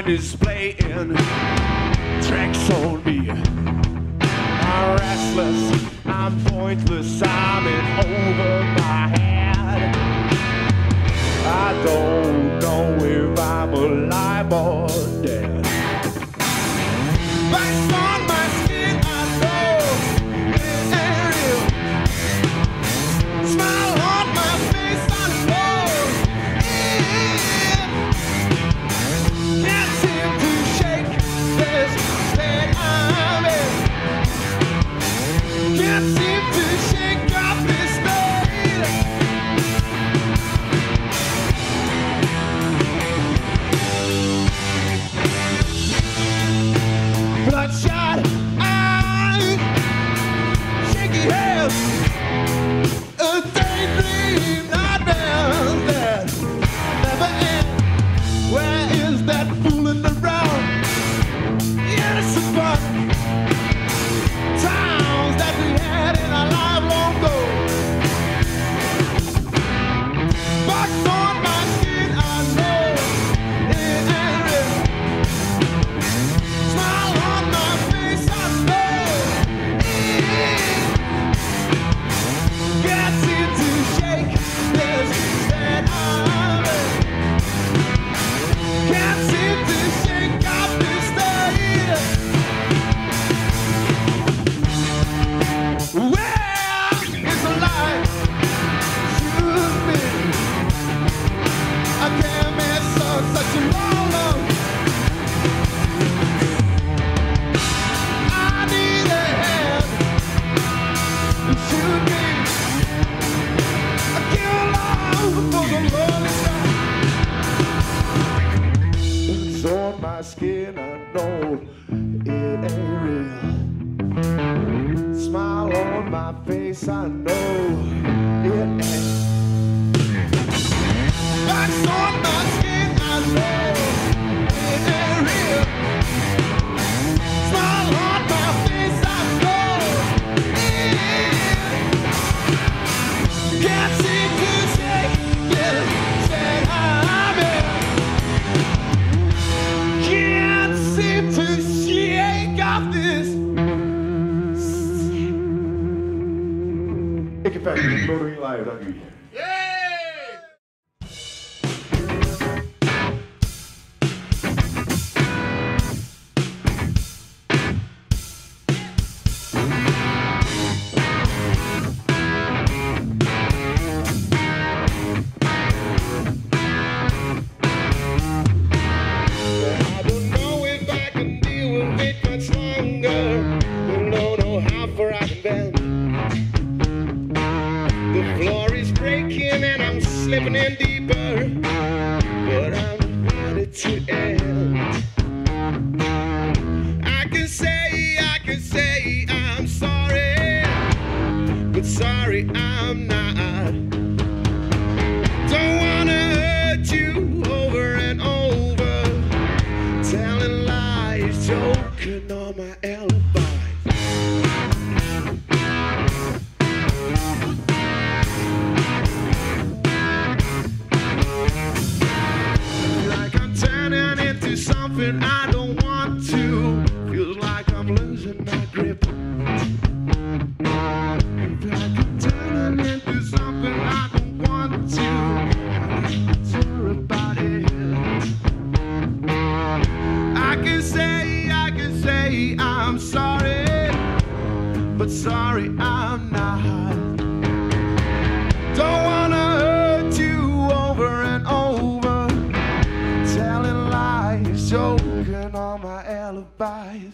mind is playing tricks on me. I'm restless, I'm pointless, I'm in over my head. I don't know if I'm alive or dead. Bites on my skin, I know it ain't real. Smile on my face, I know it. Can't seem to shake this state I'm in. Can't seem to shake off this state. Bloodshot eyes, shaky hands, a daydream nightmare that never ends. Where is that fooling around? Innocent fun, times that we had in our life long ago. Box on my skin, I know it ain't real. Smile on my face, I know it. Can't seem to shake this state I'm in. Can't seem to shake off this state. Where is the light? Shoot me. I can't miss such a long love. I need a hand to shoot me. I kill love for the lonely side. It's on my skin, I know it ain't real. Smile on my face, I know it ain't. Wax on my skin, I know it ain't real. Smile on my face, I know it. Can't seem to shake this state I'm in. Can't seem to shake off this. Icky met Noardewyn live, dank u. I don't know if I can deal with it much longer. Don't know how far I can bend. The floor is breaking and I'm slipping in deeper, but I'm ready to end. I can say I'm sorry, but sorry I'm not. Don't wanna hurt you over and over, telling lies, joking on my alibis. Like I'm turning into something I don't want to. Feels like I'm losing my grip. Like I'm turning into something I don't want to. I'm sure about it. I can say I'm sorry, but sorry I'm not. Don't wanna hurt you over and over, telling lies, joking on my alibis.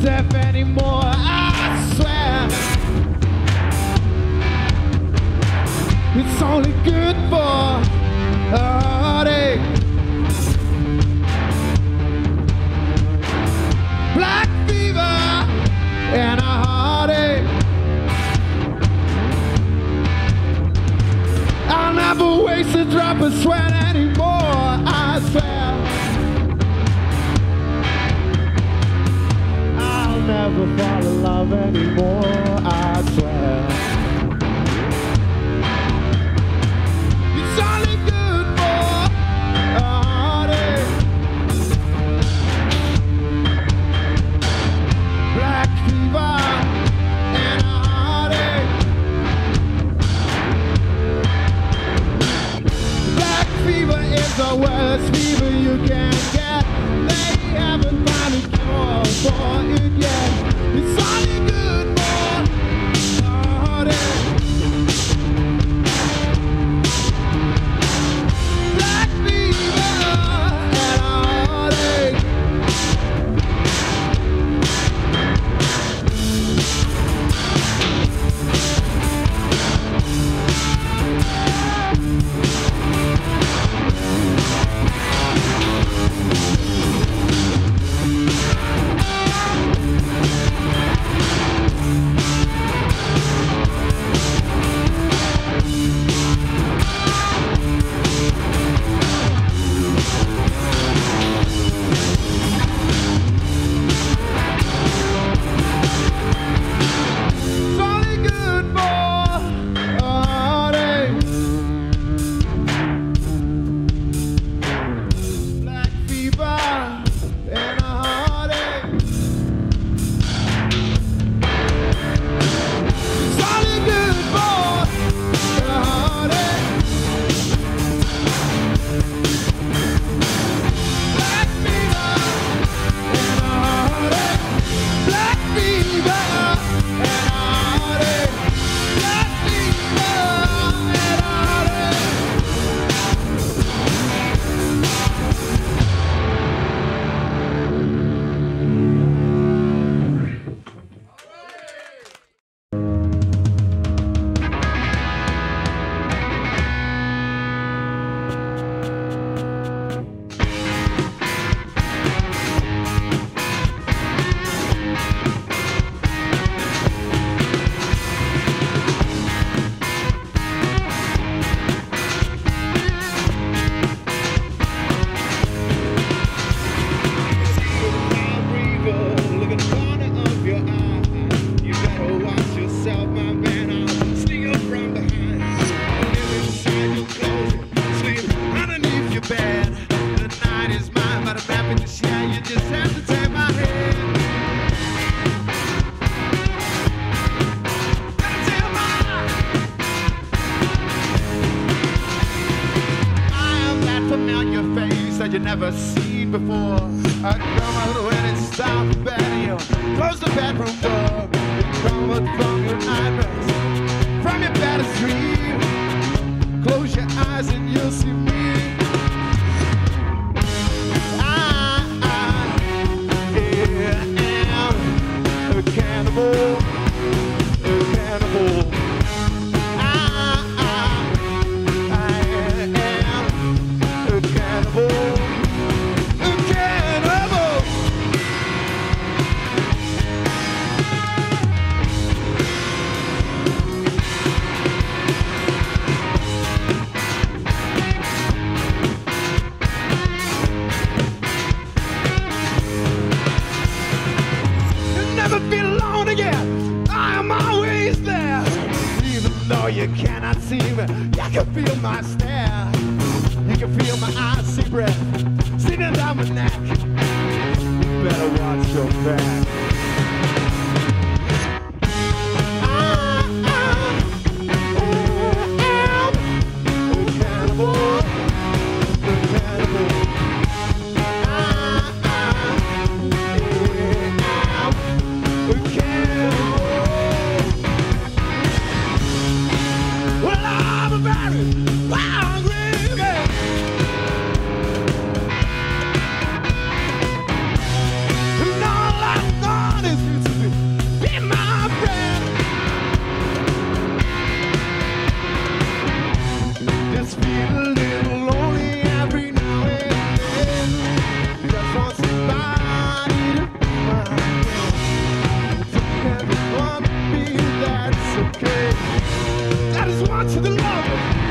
deaf anymore, I swear. It's only good for a heartache. Black fever and a heartache. I'll never waste a drop of sweat anymore, I swear. I'll never fall in love anymore, I swear. It's only good for a heartache. Black fever and a heartache. Black fever is the worst fever you can get. They haven't found a cure for it yet. It's only good for a heartache. Black fever and a heartache. You never seen before. I come out when it's time for bed. You close the bedroom door. You come out from your nightmares, from your baddest dream. Close your eyes and you'll see me. I am a cannibal, a cannibal. I am a cannibal. You cannot see me, you can feel my stare. You can feel my icy breath sitting down my neck. You better watch your back. I am a cannibal, a cannibal. I am a cannibal. No, on to the love.